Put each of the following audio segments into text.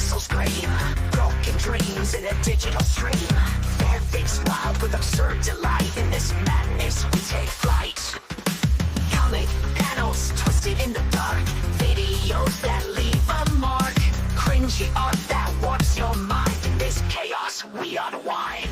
pixels scream, broken dreams in a digital stream. Fanfics wild with absurd delight. In this madness we take flight. Comic panels twisted in the dark, videos that leave a mark, cringy art that warps your mind. In this chaos we unwind.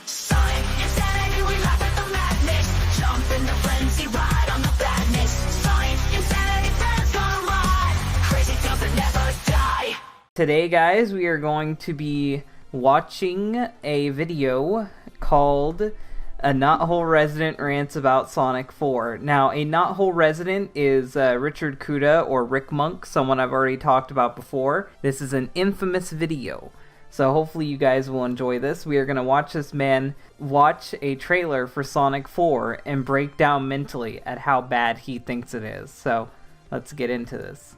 Sonic insanity, we laugh at the madness, jump in the frenzy, ride on the badness. Sonic insanity, fans gonna ride, crazy things that never die. Today, guys, we are going to be watching a video called A Knothole Resident Rants About Sonic 4. Now, a Knothole Resident is Richard Kuta, or Rick Monk, someone I've already talked about before. This is an infamous video, so hopefully you guys will enjoy this. We are going to watch this man watch a trailer for Sonic 4 and break down mentally at how bad he thinks it is. So, let's get into this.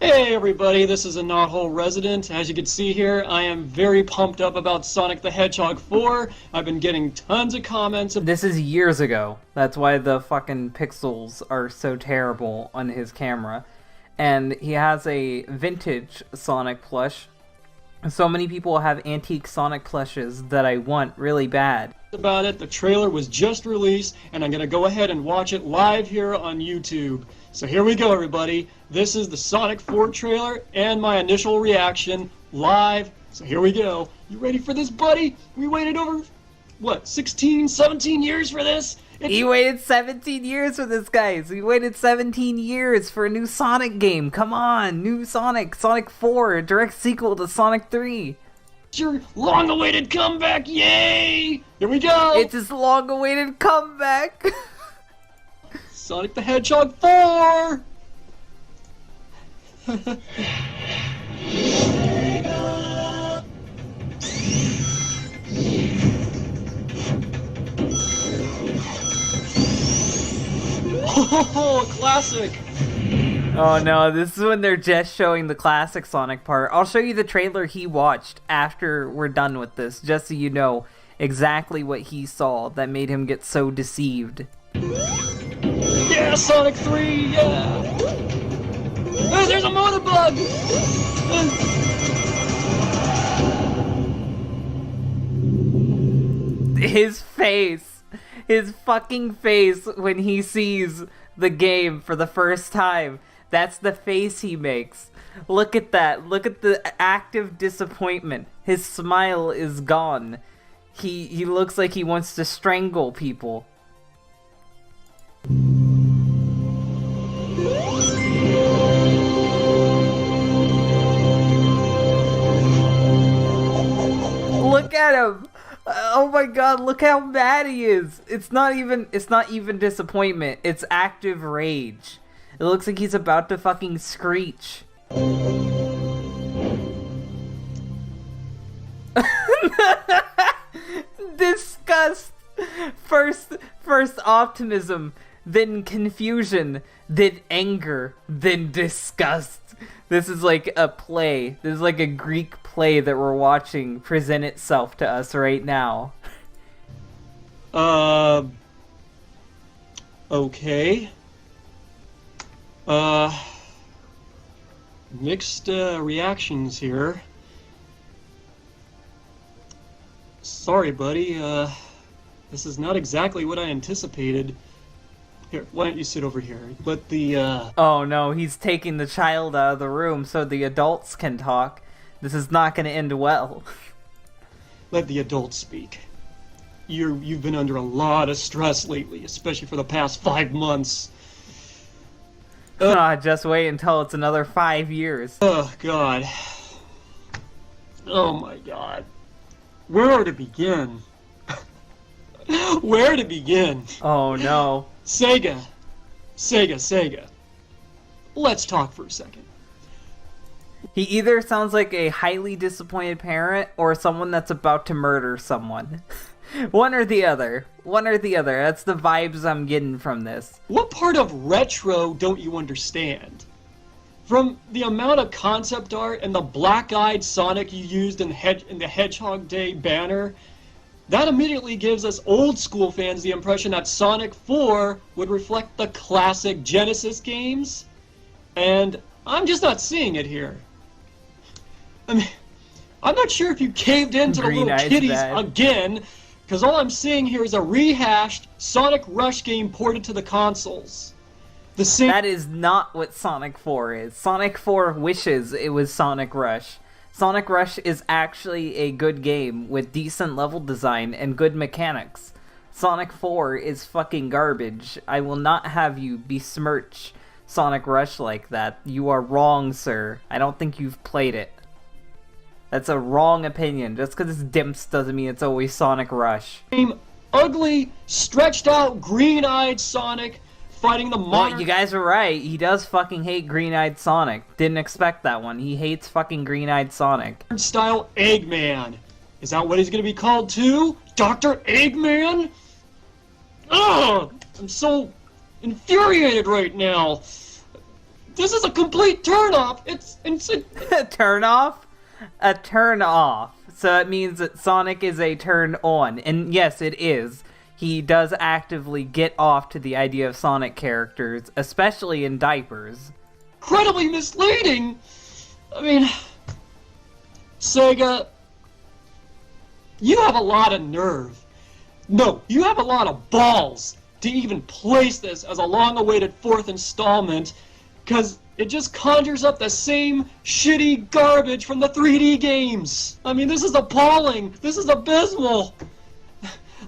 Hey everybody, this is a Knothole Resident. As you can see here, I am very pumped up about Sonic the Hedgehog 4. I've been getting tons of comments. This is years ago. That's why the fucking pixels are so terrible on his camera. And he has a vintage Sonic plush. So many people have antique Sonic plushes that I want really bad. About it, the trailer was just released, and I'm going to go ahead and watch it live here on YouTube. So here we go, everybody. This is the Sonic 4 trailer and my initial reaction live. So here we go. You ready for this, buddy? We waited over, what, 16, 17 years for this? He waited 17 years for this, guys. We waited 17 years for a new Sonic game. Come on, new Sonic, Sonic 4, a direct sequel to Sonic 3. It's your long-awaited comeback, yay! Here we go! It's his long-awaited comeback. Sonic the Hedgehog 4! Oh, classic! Oh no, this is when they're just showing the classic Sonic part. I'll show you the trailer he watched after we're done with this, just so you know exactly what he saw that made him get so deceived. Yeah, Sonic 3, yeah! Oh, there's a motor bug! His face, his fucking face when he sees the game for the first time. That's the face he makes. Look at that. Look at the active disappointment. His smile is gone. He looks like he wants to strangle people. Look at him. Oh my god, look how mad he is. It's not even disappointment. It's active rage. It looks like he's about to fucking screech. Disgust. First optimism, then confusion, then anger, then disgust. This is like a play. This is like a Greek play that we're watching present itself to us right now. Okay. Mixed reactions here. Sorry, buddy. This is not exactly what I anticipated. Here, why don't you sit over here? Let the, Oh no, he's taking the child out of the room so the adults can talk. This is not going to end well. Let the adults speak. You've been under a lot of stress lately, especially for the past 5 months. Just wait until it's another 5 years. Oh, God. Oh, my God. Where to begin? Where to begin? Oh, no. Sega. Let's talk for a second. He either sounds like a highly disappointed parent or someone that's about to murder someone. One or the other. That's the vibes I'm getting from this. What part of retro don't you understand? From the amount of concept art and the black-eyed Sonic you used in the Hedgehog Day banner, that immediately gives us old-school fans the impression that Sonic 4 would reflect the classic Genesis games. And I'm just not seeing it here. I mean, I'm not sure if you caved into the Green little Eyes kitties bad. again, because all I'm seeing here is a rehashed Sonic Rush game ported to the consoles. The same. That is not what Sonic 4 is. Sonic 4 wishes it was Sonic Rush. Sonic Rush is actually a good game with decent level design and good mechanics. Sonic 4 is fucking garbage. I will not have you besmirch Sonic Rush like that. You are wrong, sir. I don't think you've played it. That's a wrong opinion. Just because it's Dimps doesn't mean it's always Sonic Rush. Ugly, stretched out, green-eyed Sonic fighting the modern... Well, you guys are right. He does fucking hate Green-Eyed Sonic. Didn't expect that one. He hates fucking Green-Eyed Sonic. ...style Eggman. Is that what he's going to be called too? Dr. Eggman? Ugh! I'm so infuriated right now. This is a complete turn-off. It's A turn-off? A turn-off. So it means that Sonic is a turn-on. And yes, it is. He does actively get off to the idea of Sonic characters, especially in diapers. incredibly misleading. I mean, Sega, you have a lot of nerve. No, you have a lot of balls to even place this as a long-awaited fourth installment, because it just conjures up the same shitty garbage from the 3D games. I mean, this is appalling. This is abysmal.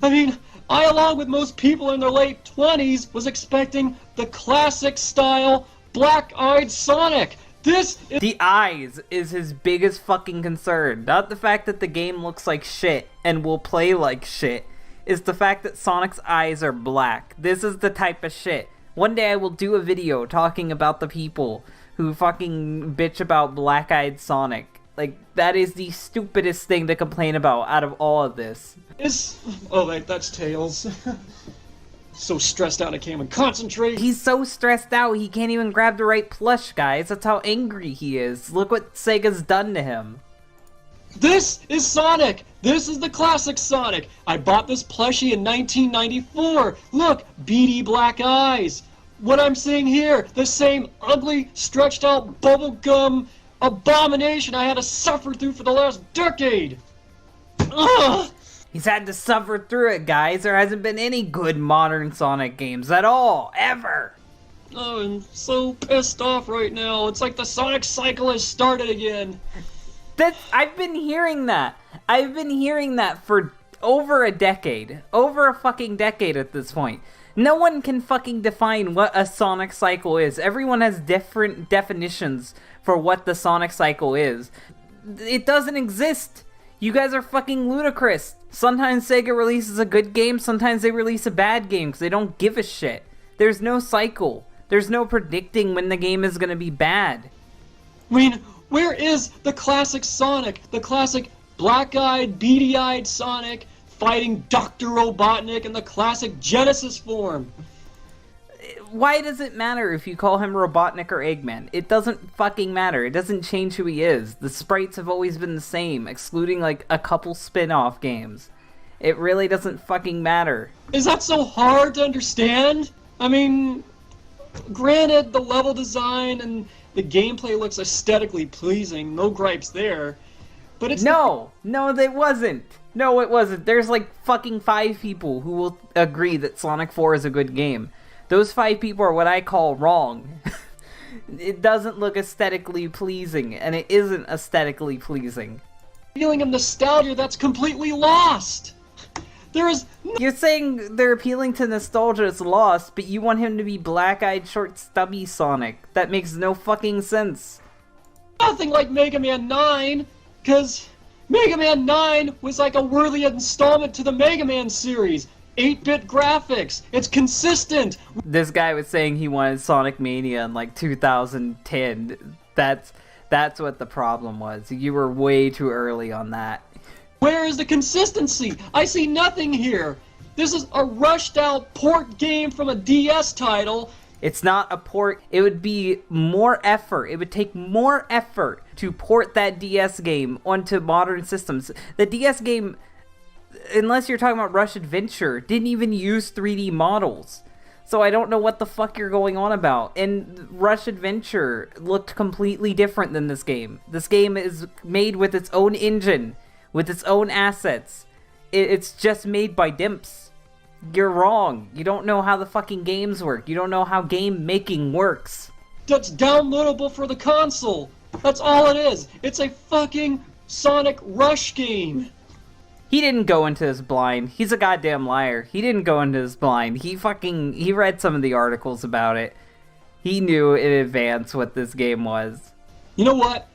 I mean, I, along with most people in their late 20s, was expecting the classic-style, black-eyed Sonic. This is... The eyes is his biggest fucking concern. Not the fact that the game looks like shit and will play like shit. Is the fact that Sonic's eyes are black. This is the type of shit. One day I will do a video talking about the people who fucking bitch about black-eyed Sonic. Like, that is the stupidest thing to complain about out of all of this. Oh, wait, that's Tails. So stressed out I can't even concentrate. He's so stressed out he can't even grab the right plush, guys. That's how angry he is. Look what Sega's done to him. This is Sonic! This is the classic Sonic! I bought this plushie in 1994! Look! Beady black eyes! What I'm seeing here, the same ugly, stretched out bubblegum abomination I had to suffer through for the last decade! Ugh! He's had to suffer through it, guys. There hasn't been any good modern Sonic games at all, ever! Oh, I'm so pissed off right now. It's like the Sonic cycle has started again. I've been hearing that. I've been hearing that for over a decade. Over a fucking decade at this point. No one can fucking define what a Sonic cycle is. Everyone has different definitions for what the Sonic cycle is. It doesn't exist. You guys are fucking ludicrous. Sometimes Sega releases a good game, sometimes they release a bad game because they don't give a shit. There's no cycle. There's no predicting when the game is gonna be bad. I mean, where is the classic Sonic? The classic black-eyed, beady-eyed Sonic fighting Dr. Robotnik in the classic Genesis form? Why does it matter if you call him Robotnik or Eggman? It doesn't fucking matter. It doesn't change who he is. The sprites have always been the same, excluding like a couple spin-off games. It really doesn't fucking matter. Is that so hard to understand? I mean, granted, the level design and the gameplay looks aesthetically pleasing, no gripes there, but it's... No, it wasn't. No, it wasn't. There's like fucking 5 people who will agree that Sonic 4 is a good game. Those 5 people are what I call wrong. It doesn't look aesthetically pleasing, and it isn't aesthetically pleasing. Feeling of nostalgia that's completely lost! There is... You're saying they're appealing to nostalgia is lost, but you want him to be black-eyed, short, stubby Sonic. That makes no fucking sense. Nothing like Mega Man 9, because Mega Man 9 was like a worthy installment to the Mega Man series. 8-bit graphics. It's consistent. This guy was saying he wanted Sonic Mania in like 2010. That's what the problem was. You were way too early on that. Where is the consistency? I see nothing here. This is a rushed out port game from a DS title. It's not a port. It would be more effort. It would take more effort to port that DS game onto modern systems. The DS game, unless you're talking about Rush Adventure, didn't even use 3D models. So I don't know what the fuck you're going on about. And Rush Adventure looked completely different than this game. This game is made with its own engine, with its own assets. It's just made by dimps. You're wrong. You don't know how the fucking games work. You don't know how game making works. That's downloadable for the console. That's all it is. It's a fucking Sonic Rush game. He didn't go into this blind. He's a goddamn liar. He didn't go into this blind. He read some of the articles about it. He knew in advance what this game was. You know what?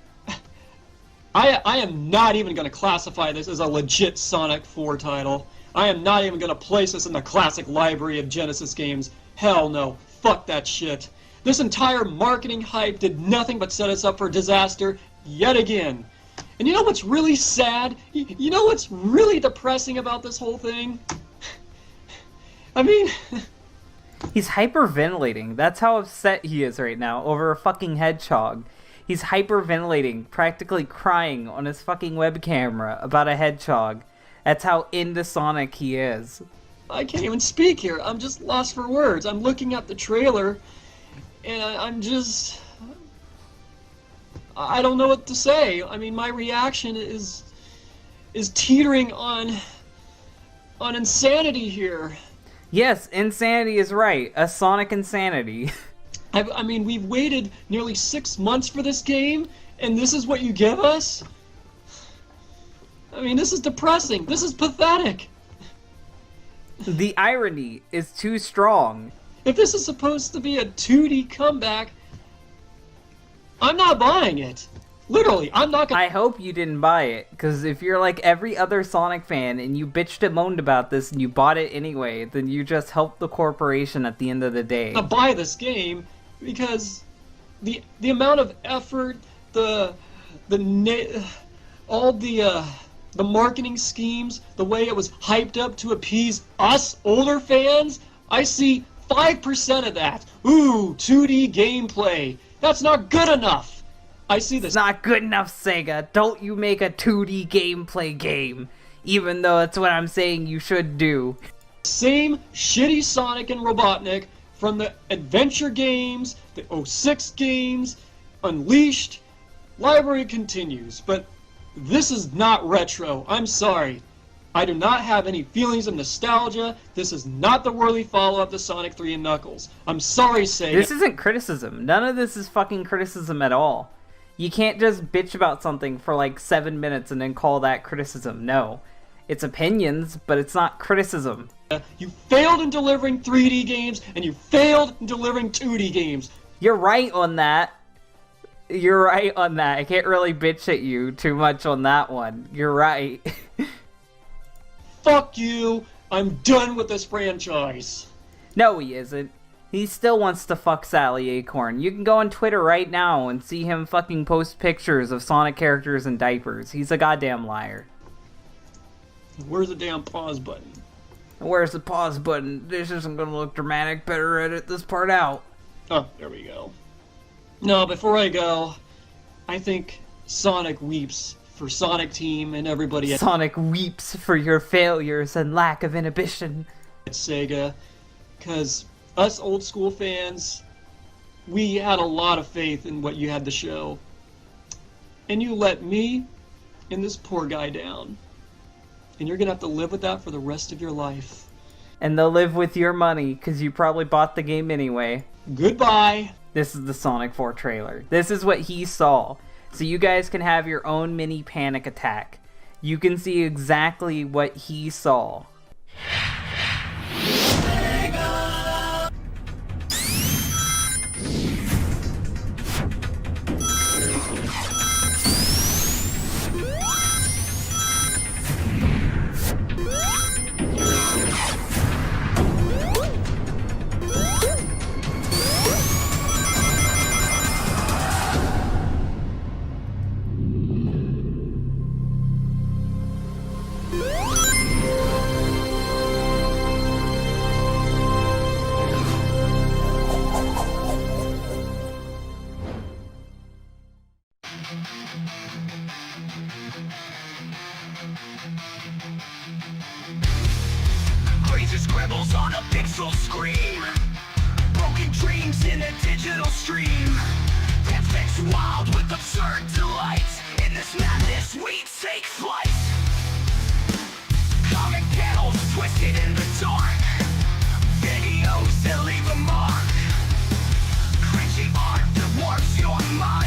I am not even going to classify this as a legit Sonic 4 title. I am not even going to place this in the classic library of Genesis games. Hell no. Fuck that shit. This entire marketing hype did nothing but set us up for disaster yet again. And you know what's really sad? You know what's really depressing about this whole thing? I mean... He's hyperventilating. That's how upset he is right now over a fucking hedgehog. He's hyperventilating, practically crying on his fucking web camera about a hedgehog. That's how into Sonic he is. I can't even speak here. I'm just lost for words. I'm looking at the trailer, and I'm just... I don't know what to say. I mean, my reaction is teetering on insanity here. Yes, insanity is right. A Sonic insanity. I mean, we've waited nearly 6 months for this game, and this is what you give us? I mean, this is depressing. This is pathetic. The irony is too strong. If this is supposed to be a 2D comeback, I'm not buying it. Literally, I'm not gonna... I hope you didn't buy it, because if you're like every other Sonic fan and you bitched and moaned about this and you bought it anyway, then you just helped the corporation at the end of the day. To buy this game because the amount of effort, all the marketing schemes, the way it was hyped up to appease us older fans, I see 5% of that. Ooh, 2D gameplay. That's not good enough. I see this. It's not good enough, Sega. Don't you make a 2D gameplay game, even though that's what I'm saying you should do. Same shitty Sonic and Robotnik from the adventure games, the 06 games, Unleashed. Library continues, but this is not retro. I'm sorry. I do not have any feelings of nostalgia. This is not the worthy follow-up to Sonic 3 and Knuckles. I'm sorry, Sega. This isn't criticism. None of this is fucking criticism at all. You can't just bitch about something for like 7 minutes and then call that criticism. No. It's opinions, but it's not criticism. You failed in delivering 3D games, and you failed in delivering 2D games. You're right on that. You're right on that. I can't really bitch at you too much on that one. You're right. Fuck you. I'm done with this franchise. No, he isn't. He still wants to fuck Sally Acorn. You can go on Twitter right now and see him fucking post pictures of Sonic characters in diapers. He's a goddamn liar. Where's the damn pause button? Where's the pause button? This isn't gonna look dramatic. Better edit this part out. Oh, there we go. No, before I go, I think Sonic weeps for Sonic Team and everybody at Sonic weeps for your failures and lack of inhibition. Sega, because us old school fans, we had a lot of faith in what you had to show. And you let me and this poor guy down. And you're gonna have to live with that for the rest of your life. And they'll live with your money, because you probably bought the game anyway. Goodbye! This is the Sonic 4 trailer. This is what he saw. So you guys can have your own mini panic attack. You can see exactly what he saw. Crazy scribbles on a pixel screen. broken dreams in a digital stream. Epics wild with absurd delight. In this madness we take flight. Comic panels twisted in the dark. Videos that leave a mark. Cringy art that warps your mind.